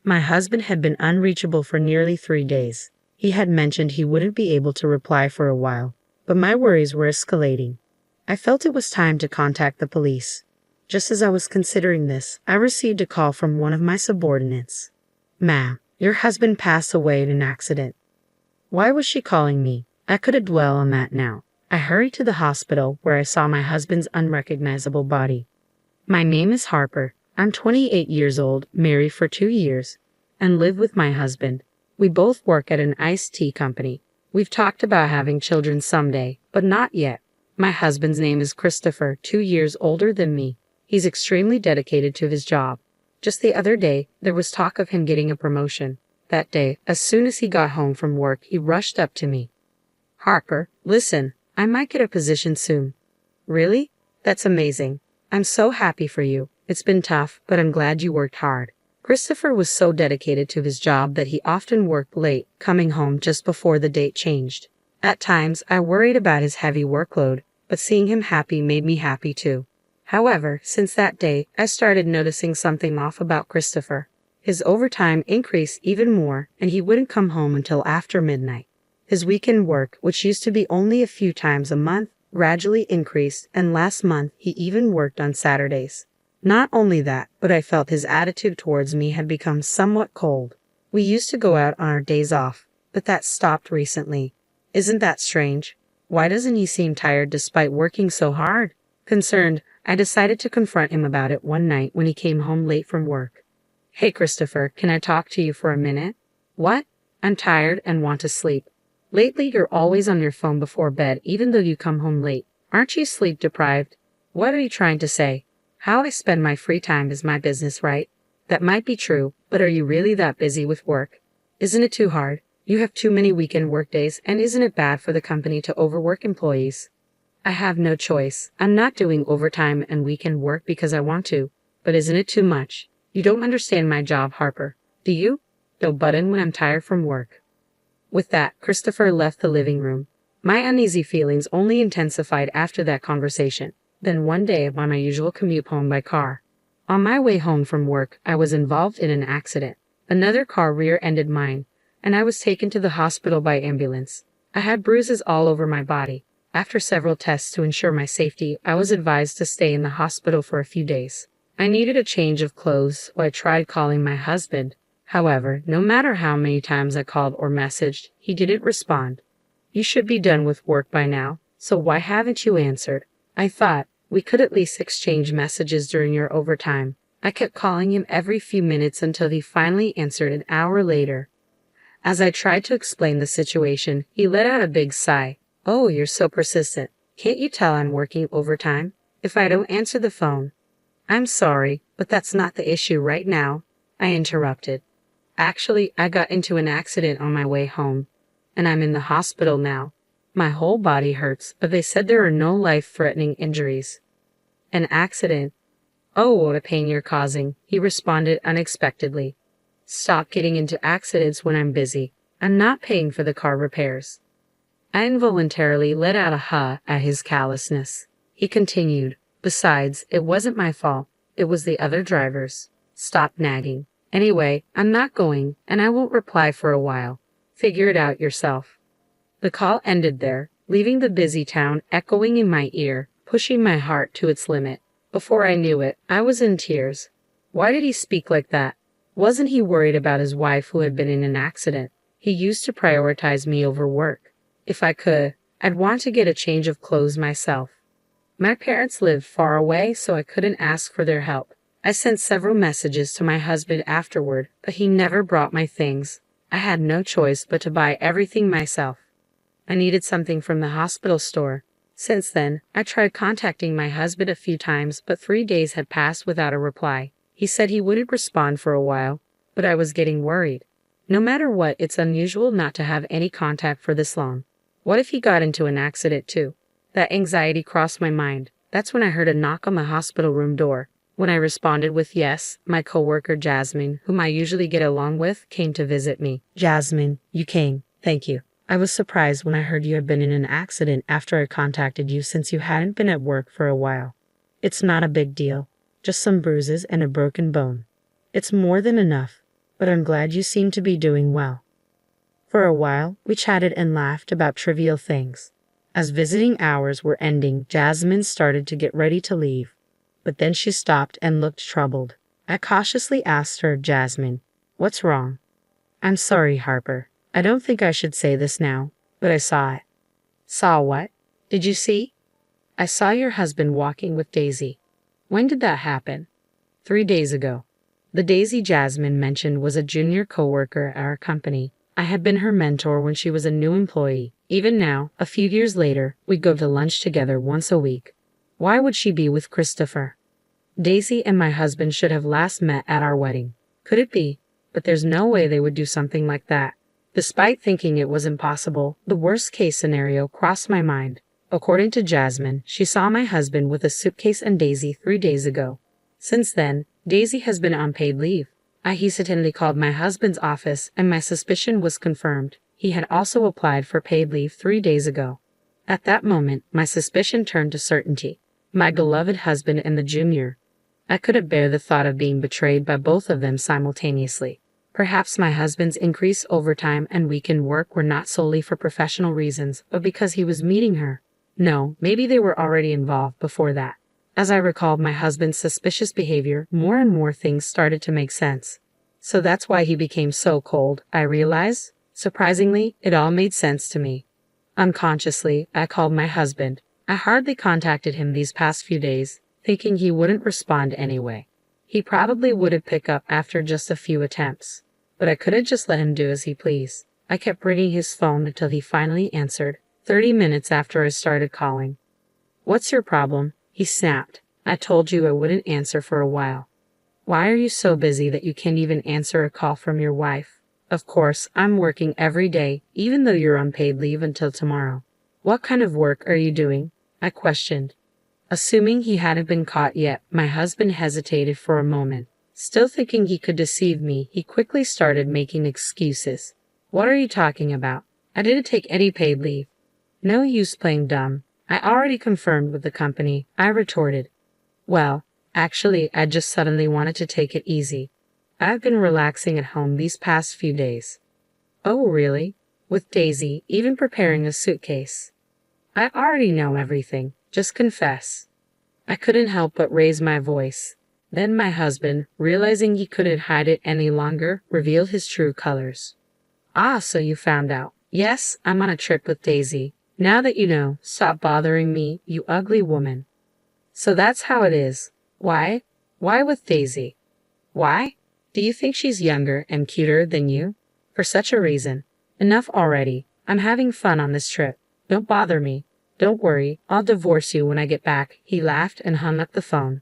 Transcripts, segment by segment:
My husband had been unreachable for nearly 3 days. He had mentioned he wouldn't be able to reply for a while, but my worries were escalating. I felt it was time to contact the police. Just as I was considering this, I received a call from one of my subordinates. "Ma'am, your husband passed away in an accident." Why was she calling me? I couldn't dwell on that now. I hurried to the hospital where I saw my husband's unrecognizable body. "My name is Harper. I'm 28 years old, married for 2 years, and live with my husband. We both work at an iced tea company. We've talked about having children someday, but not yet. My husband's name is Christopher, 2 years older than me. He's extremely dedicated to his job. Just the other day, there was talk of him getting a promotion. That day, as soon as he got home from work, he rushed up to me. 'Harper, listen, I might get a position soon.' 'Really? That's amazing. I'm so happy for you. It's been tough, but I'm glad you worked hard.' Christopher was so dedicated to his job that he often worked late, coming home just before the date changed. At times, I worried about his heavy workload, but seeing him happy made me happy too. However, since that day, I started noticing something off about Christopher. His overtime increased even more, and he wouldn't come home until after midnight. His weekend work, which used to be only a few times a month, gradually increased, and last month he even worked on Saturdays. Not only that, but I felt his attitude towards me had become somewhat cold. We used to go out on our days off, but that stopped recently. Isn't that strange? Why doesn't he seem tired despite working so hard? Concerned, I decided to confront him about it one night when he came home late from work. "Hey Christopher, can I talk to you for a minute?" "What?" "I'm tired and want to sleep. Lately you're always on your phone before bed even though you come home late. Aren't you sleep deprived?" "What are you trying to say? How I spend my free time is my business, right?" "That might be true, but are you really that busy with work? Isn't it too hard? You have too many weekend workdays, and isn't it bad for the company to overwork employees?" "I have no choice. I'm not doing overtime and weekend work because I want to, but isn't it too much? You don't understand my job, Harper. Do you? Don't butt in when I'm tired from work." With that, Christopher left the living room. My uneasy feelings only intensified after that conversation. Then one day, on my usual commute home by car. On my way home from work, I was involved in an accident. Another car rear-ended mine, and I was taken to the hospital by ambulance. I had bruises all over my body. After several tests to ensure my safety, I was advised to stay in the hospital for a few days. I needed a change of clothes, so I tried calling my husband. However, no matter how many times I called or messaged, he didn't respond. "You should be done with work by now, so why haven't you answered?" I thought, we could at least exchange messages during your overtime. I kept calling him every few minutes until he finally answered an hour later. As I tried to explain the situation, he let out a big sigh. "Oh, you're so persistent. Can't you tell I'm working overtime? If I don't answer the phone..." "I'm sorry, but that's not the issue right now," I interrupted. "Actually, I got into an accident on my way home, and I'm in the hospital now. My whole body hurts, but they said there are no life-threatening injuries." "An accident? Oh, what a pain you're causing," he responded unexpectedly. "Stop getting into accidents when I'm busy. I'm not paying for the car repairs." I involuntarily let out a huh at his callousness. He continued, "Besides, it wasn't my fault. It was the other driver's. Stop nagging. Anyway, I'm not going, and I won't reply for a while. Figure it out yourself." The call ended there, leaving the busy town echoing in my ear, pushing my heart to its limit. Before I knew it, I was in tears. Why did he speak like that? Wasn't he worried about his wife who had been in an accident? He used to prioritize me over work. If I could, I'd want to get a change of clothes myself. My parents lived far away, so I couldn't ask for their help. I sent several messages to my husband afterward, but he never brought my things. I had no choice but to buy everything myself. I needed something from the hospital store. Since then, I tried contacting my husband a few times, but 3 days had passed without a reply. He said he wouldn't respond for a while, but I was getting worried. No matter what, it's unusual not to have any contact for this long. What if he got into an accident too? That anxiety crossed my mind. That's when I heard a knock on the hospital room door. When I responded with yes, my coworker Jasmine, whom I usually get along with, came to visit me. "Jasmine, you came. Thank you. I was surprised when I heard you had been in an accident after I contacted you since you hadn't been at work for a while. It's not a big deal. Just some bruises and a broken bone. It's more than enough. but I'm glad you seem to be doing well. For a while, we chatted and laughed about trivial things. As visiting hours were ending, Jasmine started to get ready to leave. But then she stopped and looked troubled. I cautiously asked her, Jasmine, what's wrong? I'm sorry, Harper. I don't think I should say this now, but I saw it. Saw what? Did you see? I saw your husband walking with Daisy. When did that happen? 3 days ago. The Daisy Jasmine mentioned was a junior coworker at our company. I had been her mentor when she was a new employee. Even now, a few years later, we go to lunch together once a week. Why would she be with Christopher? Daisy and my husband should have last met at our wedding. Could it be? But there's no way they would do something like that. Despite thinking it was impossible, the worst-case scenario crossed my mind. According to Jasmine, she saw my husband with a suitcase and Daisy 3 days ago. Since then, Daisy has been on paid leave. I hesitantly called my husband's office and my suspicion was confirmed. He had also applied for paid leave 3 days ago. At that moment, my suspicion turned to certainty. My beloved husband and the junior. I couldn't bear the thought of being betrayed by both of them simultaneously. Perhaps my husband's increased overtime and weekend work were not solely for professional reasons, but because he was meeting her. No, maybe they were already involved before that. As I recalled my husband's suspicious behavior, more and more things started to make sense. So that's why he became so cold, I realized. Surprisingly, it all made sense to me. Unconsciously, I called my husband. I hardly contacted him these past few days, thinking he wouldn't respond anyway. He probably wouldn't pick up after just a few attempts. But I couldn't just let him do as he pleased. I kept ringing his phone until he finally answered, 30 minutes after I started calling. What's your problem? He snapped. I told you I wouldn't answer for a while. Why are you so busy that you can't even answer a call from your wife? Of course, I'm working every day, even though you're on paid leave until tomorrow. What kind of work are you doing? I questioned. Assuming he hadn't been caught yet, my husband hesitated for a moment. Still thinking he could deceive me, he quickly started making excuses. What are you talking about? I didn't take any paid leave. No use playing dumb. I already confirmed with the company, I retorted. Well, actually, I just suddenly wanted to take it easy. I've been relaxing at home these past few days. Oh, really? With Daisy, even preparing a suitcase. I already know everything. Just confess. I couldn't help but raise my voice. Then my husband, realizing he couldn't hide it any longer, revealed his true colors. Ah, so you found out. Yes, I'm on a trip with Daisy. Now that you know, stop bothering me, you ugly woman. So that's how it is. Why? Why with Daisy? Why? Do you think she's younger and cuter than you? For such a reason. Enough already. I'm having fun on this trip. Don't bother me. Don't worry, I'll divorce you when I get back. He laughed and hung up the phone.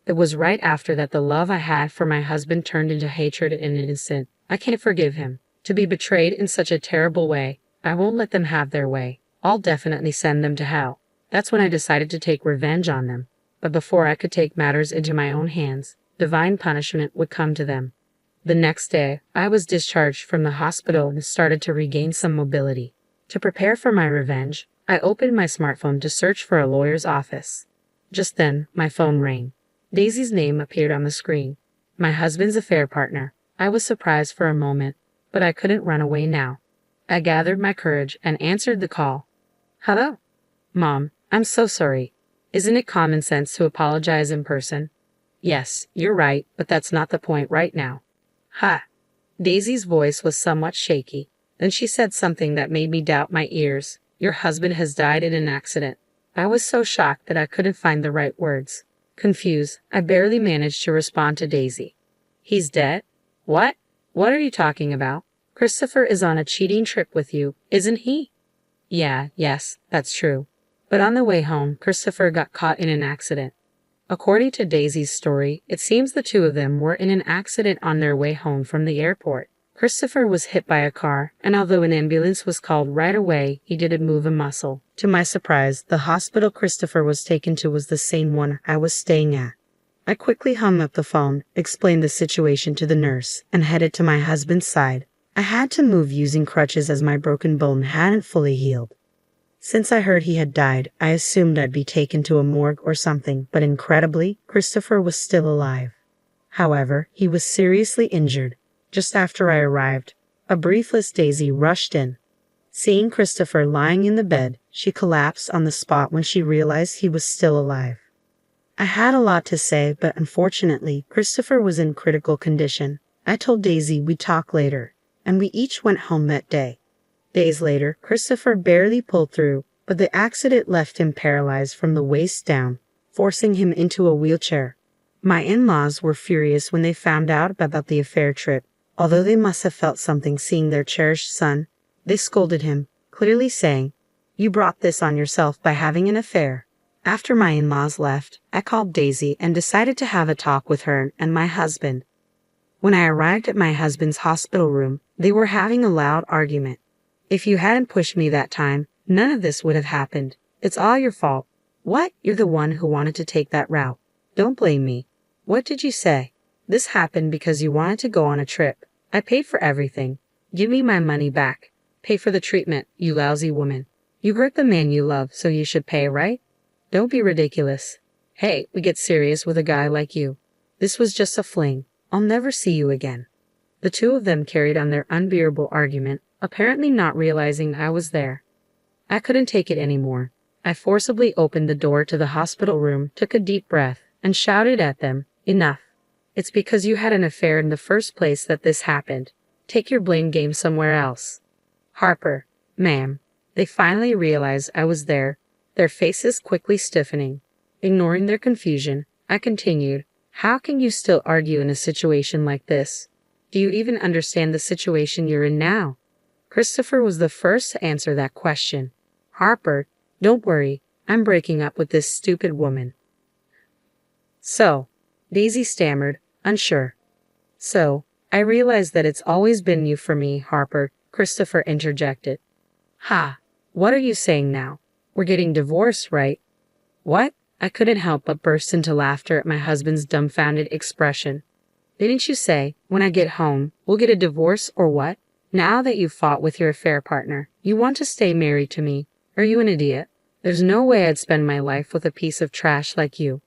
It was right after that the love I had for my husband turned into hatred in an instant. I can't forgive him. To be betrayed in such a terrible way. I won't let them have their way. I'll definitely send them to hell. That's when I decided to take revenge on them. But before I could take matters into my own hands, divine punishment would come to them. The next day, I was discharged from the hospital and started to regain some mobility. To prepare for my revenge, I opened my smartphone to search for a lawyer's office. Just then, my phone rang. Daisy's name appeared on the screen. My husband's affair partner. I was surprised for a moment, but I couldn't run away now. I gathered my courage and answered the call. Hello? Mom, I'm so sorry. Isn't it common sense to apologize in person? Yes, you're right, but that's not the point right now. Ha! Daisy's voice was somewhat shaky. Then she said something that made me doubt my ears. Your husband has died in an accident. I was so shocked that I couldn't find the right words. Confused, I barely managed to respond to Daisy. He's dead? What? What are you talking about? Christopher is on a cheating trip with you, isn't he? Yes, that's true. But on the way home, Christopher got caught in an accident. According to Daisy's story, it seems the two of them were in an accident on their way home from the airport. Christopher was hit by a car, and although an ambulance was called right away, he didn't move a muscle. To my surprise, the hospital Christopher was taken to was the same one I was staying at. I quickly hung up the phone, explained the situation to the nurse, and headed to my husband's side. I had to move using crutches as my broken bone hadn't fully healed. Since I heard he had died, I assumed I'd be taken to a morgue or something, but incredibly, Christopher was still alive. However, he was seriously injured. Just after I arrived, a briefless Daisy rushed in. Seeing Christopher lying in the bed, she collapsed on the spot when she realized he was still alive. I had a lot to say, but unfortunately, Christopher was in critical condition. I told Daisy we'd talk later, and we each went home that day. Days later, Christopher barely pulled through, but the accident left him paralyzed from the waist down, forcing him into a wheelchair. My in-laws were furious when they found out about the affair trip. Although they must have felt something seeing their cherished son, they scolded him, clearly saying, "You brought this on yourself by having an affair." After my in-laws left, I called Daisy and decided to have a talk with her and my husband. When I arrived at my husband's hospital room, they were having a loud argument. "If you hadn't pushed me that time, none of this would have happened. It's all your fault." "What? You're the one who wanted to take that route. Don't blame me." "What did you say?" "This happened because you wanted to go on a trip. I paid for everything. Give me my money back. Pay for the treatment, you lousy woman. You hurt the man you love, so you should pay, right? Don't be ridiculous. Hey, we get serious with a guy like you. This was just a fling. I'll never see you again." The two of them carried on their unbearable argument, apparently not realizing I was there. I couldn't take it anymore. I forcibly opened the door to the hospital room, took a deep breath, and shouted at them, "Enough. It's because you had an affair in the first place that this happened. Take your blame game somewhere else." "Harper, ma'am." They finally realized I was there, their faces quickly stiffening. Ignoring their confusion, I continued, "How can you still argue in a situation like this? Do you even understand the situation you're in now?" Christopher was the first to answer that question. "Harper, don't worry, I'm breaking up with this stupid woman." "So," Daisy stammered, unsure. "So, I realize that it's always been you for me, Harper," Christopher interjected. "Ha, what are you saying now? We're getting divorced, right?" "What?" I couldn't help but burst into laughter at my husband's dumbfounded expression. "Didn't you say, when I get home, we'll get a divorce or what? Now that you've fought with your affair partner, you want to stay married to me? Are you an idiot? There's no way I'd spend my life with a piece of trash like you."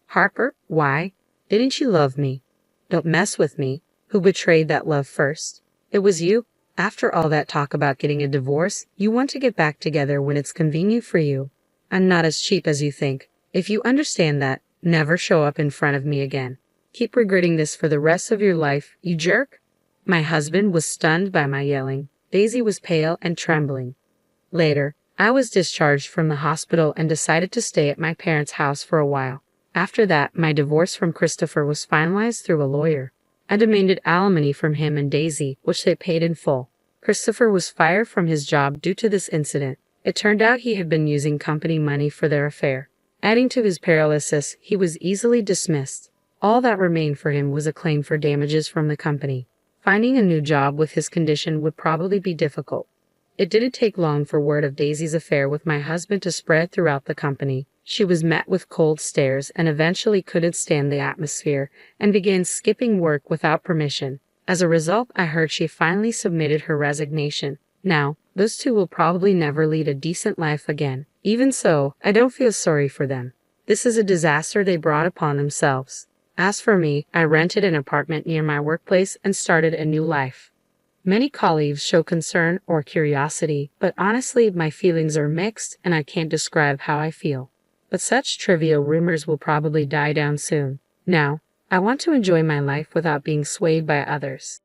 "Harper, why? Didn't you love me?" "Don't mess with me. Who betrayed that love first? It was you. After all that talk about getting a divorce, you want to get back together when it's convenient for you. I'm not as cheap as you think. If you understand that, never show up in front of me again. Keep regretting this for the rest of your life, you jerk." My husband was stunned by my yelling. Daisy was pale and trembling. Later, I was discharged from the hospital and decided to stay at my parents' house for a while. After that, my divorce from Christopher was finalized through a lawyer. I demanded alimony from him and Daisy, which they paid in full. Christopher was fired from his job due to this incident. It turned out he had been using company money for their affair. Adding to his paralysis, he was easily dismissed. All that remained for him was a claim for damages from the company. Finding a new job with his condition would probably be difficult. It didn't take long for word of Daisy's affair with my husband to spread throughout the company. She was met with cold stares and eventually couldn't stand the atmosphere and began skipping work without permission. As a result, I heard she finally submitted her resignation. Now, those two will probably never lead a decent life again. Even so, I don't feel sorry for them. This is a disaster they brought upon themselves. As for me, I rented an apartment near my workplace and started a new life. Many colleagues show concern or curiosity, but honestly, my feelings are mixed and I can't describe how I feel. But such trivial rumors will probably die down soon. Now, I want to enjoy my life without being swayed by others.